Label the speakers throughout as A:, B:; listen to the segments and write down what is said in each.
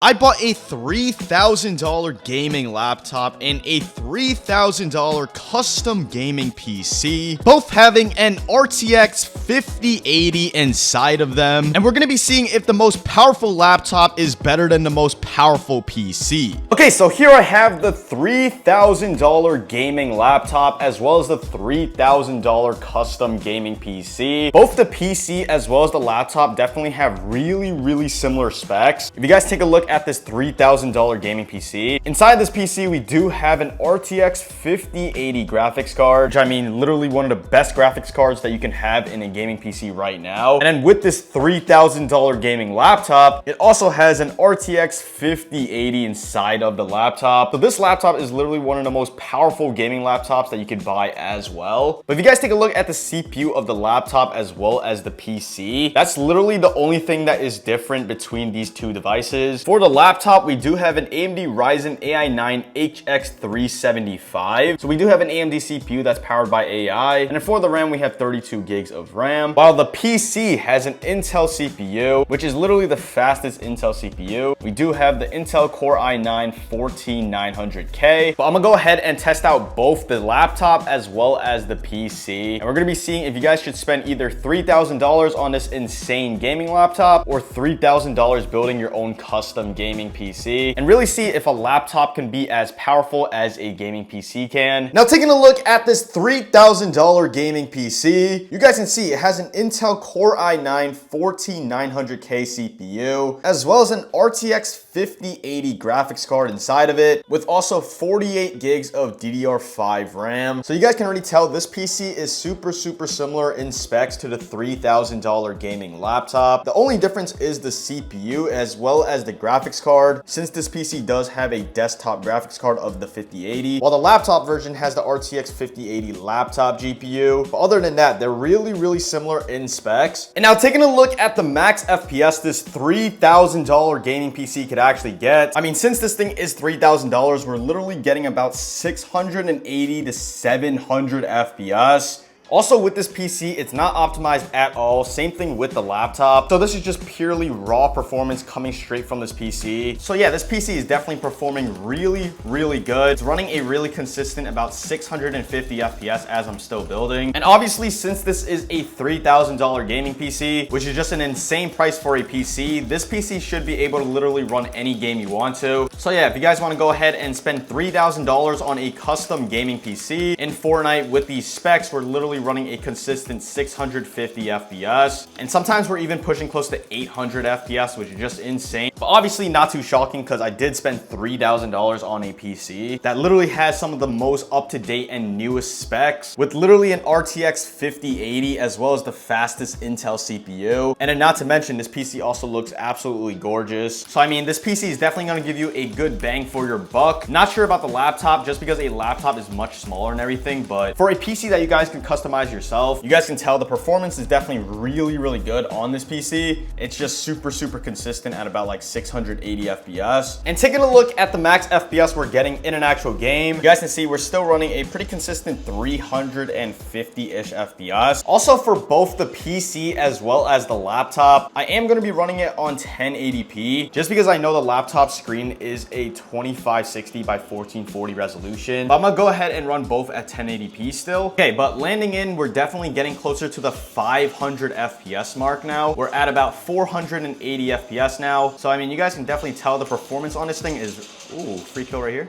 A: I bought a $3,000 gaming laptop and a $3,000 custom gaming PC, both having an RTX 5080 inside of them, and we're going to be seeing if the most powerful laptop is better than the most powerful PC. Okay, so here I have the $3,000 gaming laptop as well as the $3,000 custom gaming PC. Both the PC as well as the laptop definitely have really similar specs. If you guys take a look at this $3,000 gaming PC. Inside this PC, we do have an RTX 5080 graphics card, which I mean, literally one of the best graphics cards that you can have in a gaming PC right now. And then with this $3,000 gaming laptop, it also has an RTX 5080 inside of the laptop. So this laptop is literally one of the most powerful gaming laptops that you could buy as well. But if you guys take a look at the CPU of the laptop as well as the PC, that's literally the only thing that is different between these two devices. For the laptop, we do have an AMD Ryzen AI 9 HX375. So we do have an AMD CPU that's powered by AI. And then for the RAM, we have 32 gigs of RAM. While the PC has an Intel CPU, which is literally the fastest Intel CPU. We do have the Intel Core i9-14900K. But I'm gonna go ahead and test out both the laptop as well as the PC. And we're gonna be seeing if you guys should spend either $3,000 on this insane gaming laptop or $3,000 building your own custom gaming PC, and really see if a laptop can be as powerful as a gaming PC can. Now, taking a look at this $3,000 gaming PC, you guys can see it has an Intel Core i9-14900K CPU, as well as an RTX 5080 graphics card inside of it, with also 48 gigs of DDR5 RAM. So you guys can already tell this PC is super similar in specs to the $3,000 gaming laptop. The only difference is the CPU as well as the graphics card, since this PC does have a desktop graphics card of the 5080, while the laptop version has the RTX 5080 laptop GPU. But other than that, they're really similar in specs. And now taking a look at the max FPS this $3,000 gaming PC could actually get. I mean, since this thing is $3,000, we're literally getting about 680 to 700 FPS. Also with this PC, it's not optimized at all. Same thing with the laptop. So this is just purely raw performance coming straight from this PC. So yeah, this PC is definitely performing really good. It's running a really consistent about 650 FPS as I'm still building. And obviously, since this is a $3,000 gaming PC, which is just an insane price for a PC, this PC should be able to literally run any game you want to. So yeah, if you guys want to go ahead and spend $3,000 on a custom gaming PC in Fortnite with these specs, we're literally running a consistent 650 FPS. And sometimes we're even pushing close to 800 FPS, which is just insane. But obviously not too shocking because I did spend $3,000 on a PC that literally has some of the most up-to-date and newest specs, with literally an RTX 5080 as well as the fastest Intel CPU. And then not to mention, this PC also looks absolutely gorgeous. So I mean, this PC is definitely going to give you a good bang for your buck. Not sure about the laptop, just because a laptop is much smaller and everything, but for a PC that you guys can customize yourself, you guys can tell the performance is definitely really good on this PC. It's just super consistent at about like 680 FPS. And taking a look at the max FPS we're getting in an actual game, you guys can see we're still running a pretty consistent 350-ish FPS. Also, for both the PC as well as the laptop, I am going to be running it on 1080p, just because I know the laptop screen is a 2560 by 1440 resolution. But I'm gonna go ahead and run both at 1080p still. Okay, but landing in, we're definitely getting closer to the 500 FPS mark now. We're at about 480 FPS now. So I mean, you guys can definitely tell the performance on this thing is, ooh, free kill right here.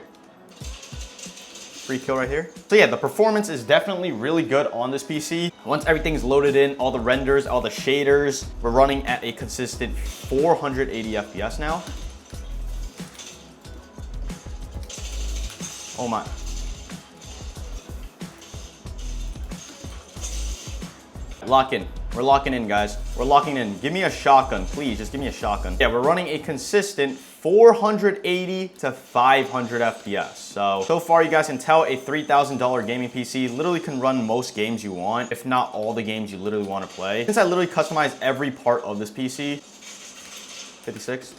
A: Free kill right here. So yeah, the performance is definitely really good on this PC. Once everything's loaded in, all the renders, all the shaders, we're running at a consistent 480 FPS now. Oh my. Lock in. We're locking in, guys. We're locking in. Give me a shotgun, please. Just give me a shotgun. Yeah, we're running a consistent 480 to 500 FPS. So far you guys can tell a $3,000 gaming PC literally can run most games you want, if not all the games you literally want to play. Since I literally customized every part of this PC. 56.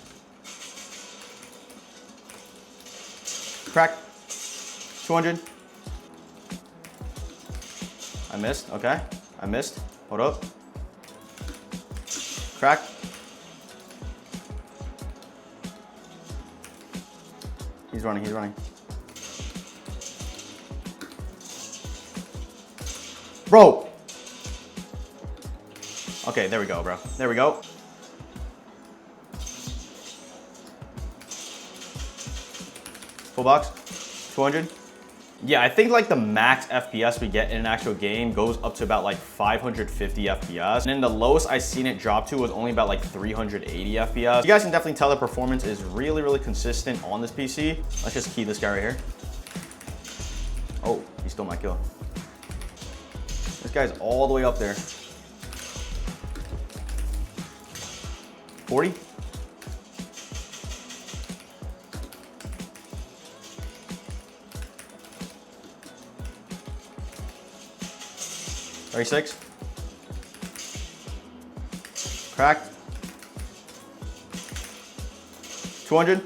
A: Crack. 200. I missed, okay. I missed. Hold up. Crack. He's running, he's running. Bro! Okay, there we go, bro. There we go. Full box. 200. Yeah, I think like the max FPS we get in an actual game goes up to about like 550 FPS. And then the lowest I seen it drop to was only about like 380 FPS. You guys can definitely tell the performance is really, really consistent on this PC. Let's just key this guy right here. Oh, he stole my kill. This guy's all the way up there. 40. Six. Cracked. 200.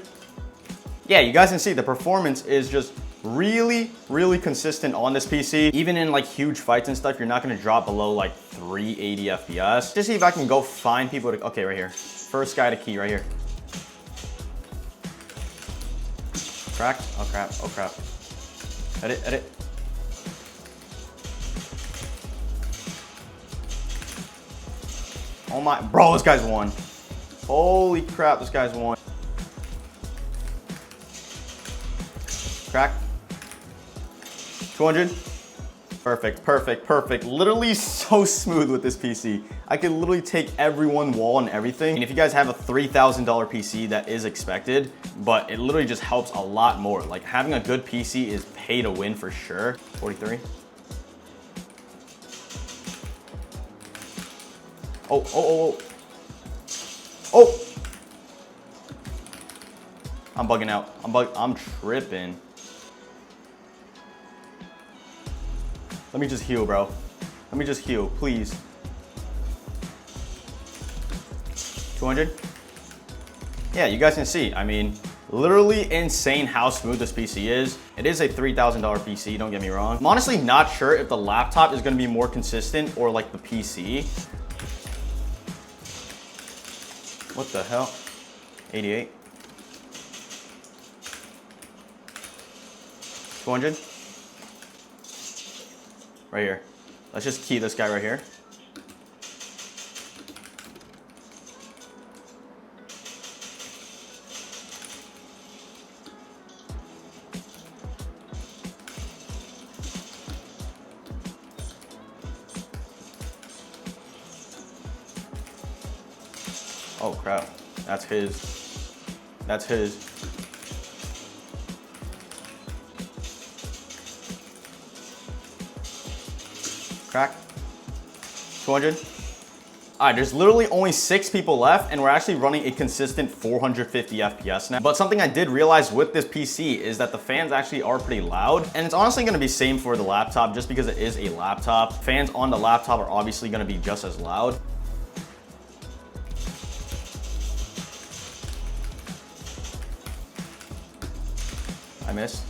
A: Yeah, you guys can see the performance is just really, really consistent on this PC. Even in like huge fights and stuff, you're not gonna drop below like 380 FPS. Just see if I can go find people to, okay, right here. First guy to key right here. Cracked, oh crap, oh crap. Edit, edit. Oh my, bro, this guy's won. Holy crap, this guy's won. Crack. 200. Perfect, perfect, perfect. Literally so smooth with this PC. I could literally take every one wall and everything. And if you guys have a $3,000 PC, that is expected, but it literally just helps a lot more. Like having a good PC is pay to win for sure. 43. Oh, oh, oh, oh. Oh! I'm bugging out. I'm tripping. Let me just heal, bro. Let me just heal, please. 200? Yeah, you guys can see. I mean, literally insane how smooth this PC is. It is a $3,000 PC, don't get me wrong. I'm honestly not sure if the laptop is gonna be more consistent or like the PC. What the hell? 88. 200. Right here. Let's just key this guy right here. Oh crap, that's his. That's his. Crack. 200. All right, there's literally only 6 people left and we're actually running a consistent 450 FPS now. But something I did realize with this PC is that the fans actually are pretty loud. And it's honestly gonna be same for the laptop just because it is a laptop. Fans on the laptop are obviously gonna be just as loud. I missed.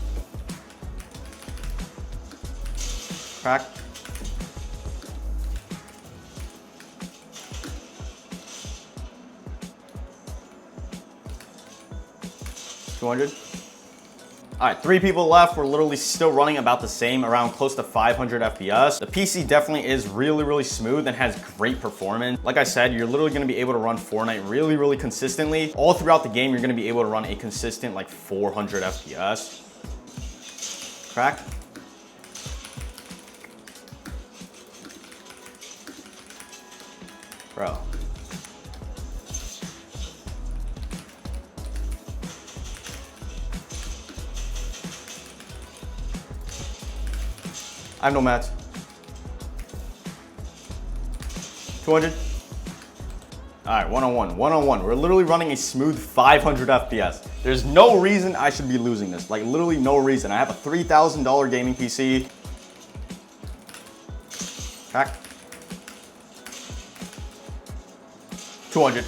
A: Crack. $200. All right, 3 people left. We're literally still running about the same, around close to 500 FPS. The PC definitely is really, really smooth and has great performance. Like I said, you're literally gonna be able to run Fortnite really, really consistently. All throughout the game, you're gonna be able to run a consistent like 400 FPS. Crack. Bro. I have no mats. 200. All right, one-on-one. We're literally running a smooth 500 FPS. There's no reason I should be losing this. Like literally no reason. I have a $3,000 gaming PC. Crack. 200.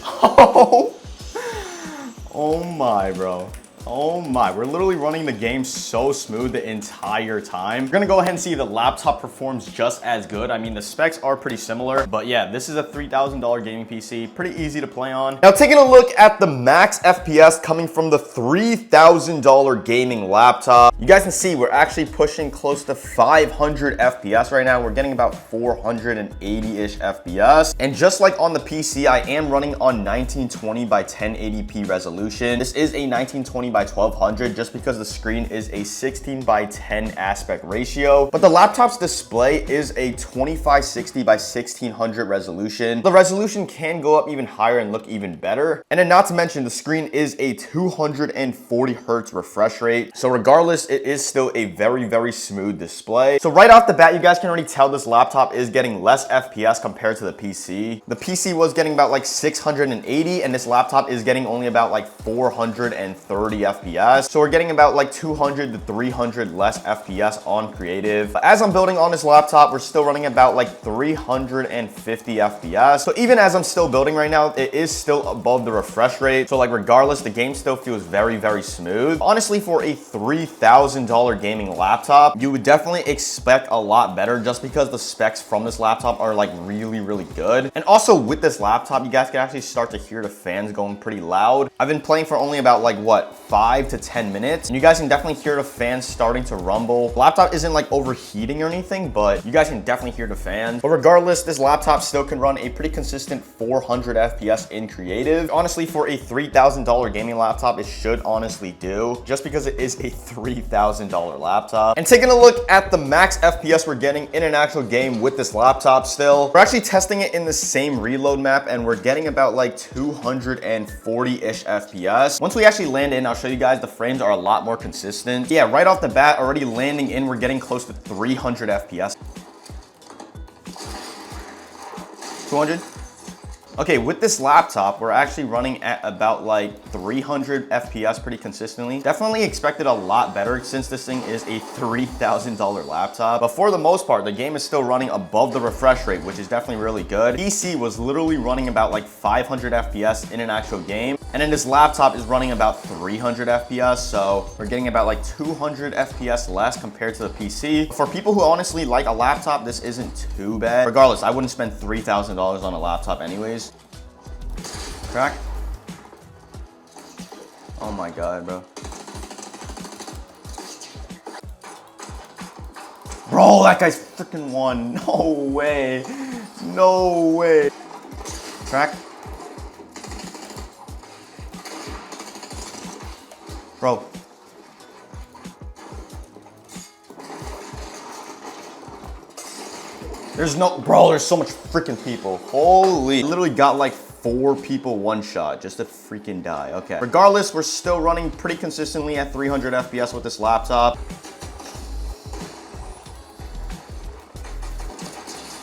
A: Oh my, bro. Oh my, we're literally running the game so smooth the entire time. We're gonna go ahead and see if the laptop performs just as good. I mean, the specs are pretty similar, but yeah, this is a $3,000 gaming PC. Pretty easy to play on. Now, taking a look at the max FPS coming from the $3,000 gaming laptop, you guys can see we're actually pushing close to 500 FPS right now. We're getting about 480-ish FPS. And just like on the PC, I am running on 1920 by 1080p resolution. This is a 1920 by 1200 just because the screen is a 16 by 10 aspect ratio, but the laptop's display is a 2560 by 1600 resolution. The resolution can go up even higher and look even better. And then not to mention the screen is a 240 hertz refresh rate. So regardless, it is still a very, very smooth display. So right off the bat, you guys can already tell this laptop is getting less FPS compared to the PC. The PC was getting about like 680 and this laptop is getting only about like 430 FPS. So we're getting about like 200 to 300 less FPS on creative. But as I'm building on this laptop, we're still running about like 350 FPS. So even as I'm still building right now, it is still above the refresh rate. So like regardless, the game still feels very, very smooth. Honestly, for a $3,000 gaming laptop, you would definitely expect a lot better just because the specs from this laptop are like really, really good. And also with this laptop, you guys can actually start to hear the fans going pretty loud. I've been playing for only about like what, 5 to 10 minutes. And you guys can definitely hear the fans starting to rumble. The laptop isn't like overheating or anything, but you guys can definitely hear the fans. But regardless, this laptop still can run a pretty consistent 400 FPS in creative. Honestly, for a $3,000 gaming laptop, it should honestly do just because it is a $3,000 laptop. And taking a look at the max FPS we're getting in an actual game with this laptop still, we're actually testing it in the same reload map and we're getting about like 240-ish FPS. Once we actually land in, I'll show you guys the frames are a lot more consistent. Yeah, right off the bat, already landing in, we're getting close to 300 FPS. 200? Okay, with this laptop, we're actually running at about like 300 FPS pretty consistently. Definitely expected a lot better since this thing is a $3,000 laptop. But for the most part, the game is still running above the refresh rate, which is definitely really good. PC was literally running about like 500 FPS in an actual game. And then this laptop is running about 300 FPS. So we're getting about like 200 FPS less compared to the PC. For people who honestly like a laptop, this isn't too bad. Regardless, I wouldn't spend $3,000 on a laptop anyways. Crack. Oh my god, bro. Bro, that guy's freaking won. No way. No way. Crack. Bro. There's so much freaking people. Holy. Literally got like 4 people one shot just to freaking die. Okay. Regardless, we're still running pretty consistently at 300 FPS with this laptop.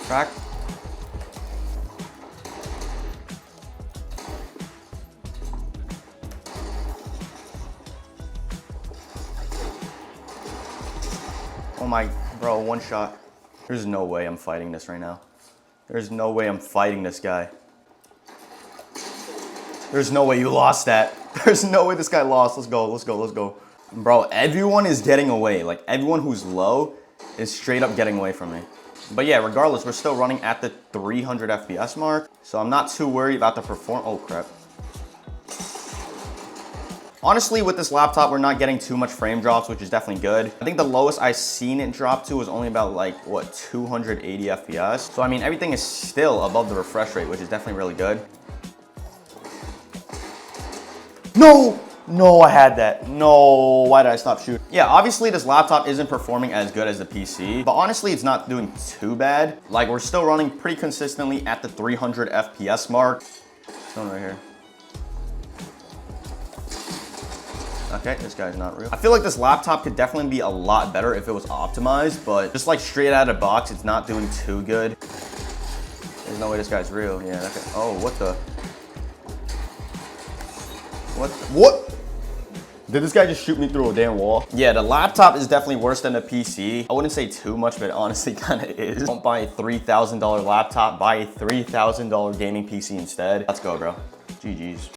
A: Crack. Oh my, bro, one shot. There's no way I'm fighting this right now. There's no way I'm fighting this guy. There's no way you lost that. There's no way this guy lost. Let's go, let's go, let's go. Bro, everyone is getting away. Like, everyone who's low is straight up getting away from me. But yeah, regardless, we're still running at the 300 FPS mark. So I'm not too worried about the oh crap. Honestly, with this laptop, we're not getting too much frame drops, which is definitely good. I think the lowest I've seen it drop to was only about like, what, 280 FPS. So I mean, everything is still above the refresh rate, which is definitely really good. No! No, I had that. No, why did I stop shooting? Yeah, obviously this laptop isn't performing as good as the PC, but honestly, it's not doing too bad. Like, we're still running pretty consistently at the 300 FPS mark. One right here. Okay, this guy's not real. I feel like this laptop could definitely be a lot better if it was optimized, but just like straight out of the box, it's not doing too good. There's no way this guy's real. Yeah, okay. Oh, what the? What? Did this guy just shoot me through a damn wall? Yeah, the laptop is definitely worse than the PC. I wouldn't say too much, but it honestly kind of is. Don't buy a $3,000 laptop, buy a $3,000 gaming PC instead. Let's go, bro. GG's.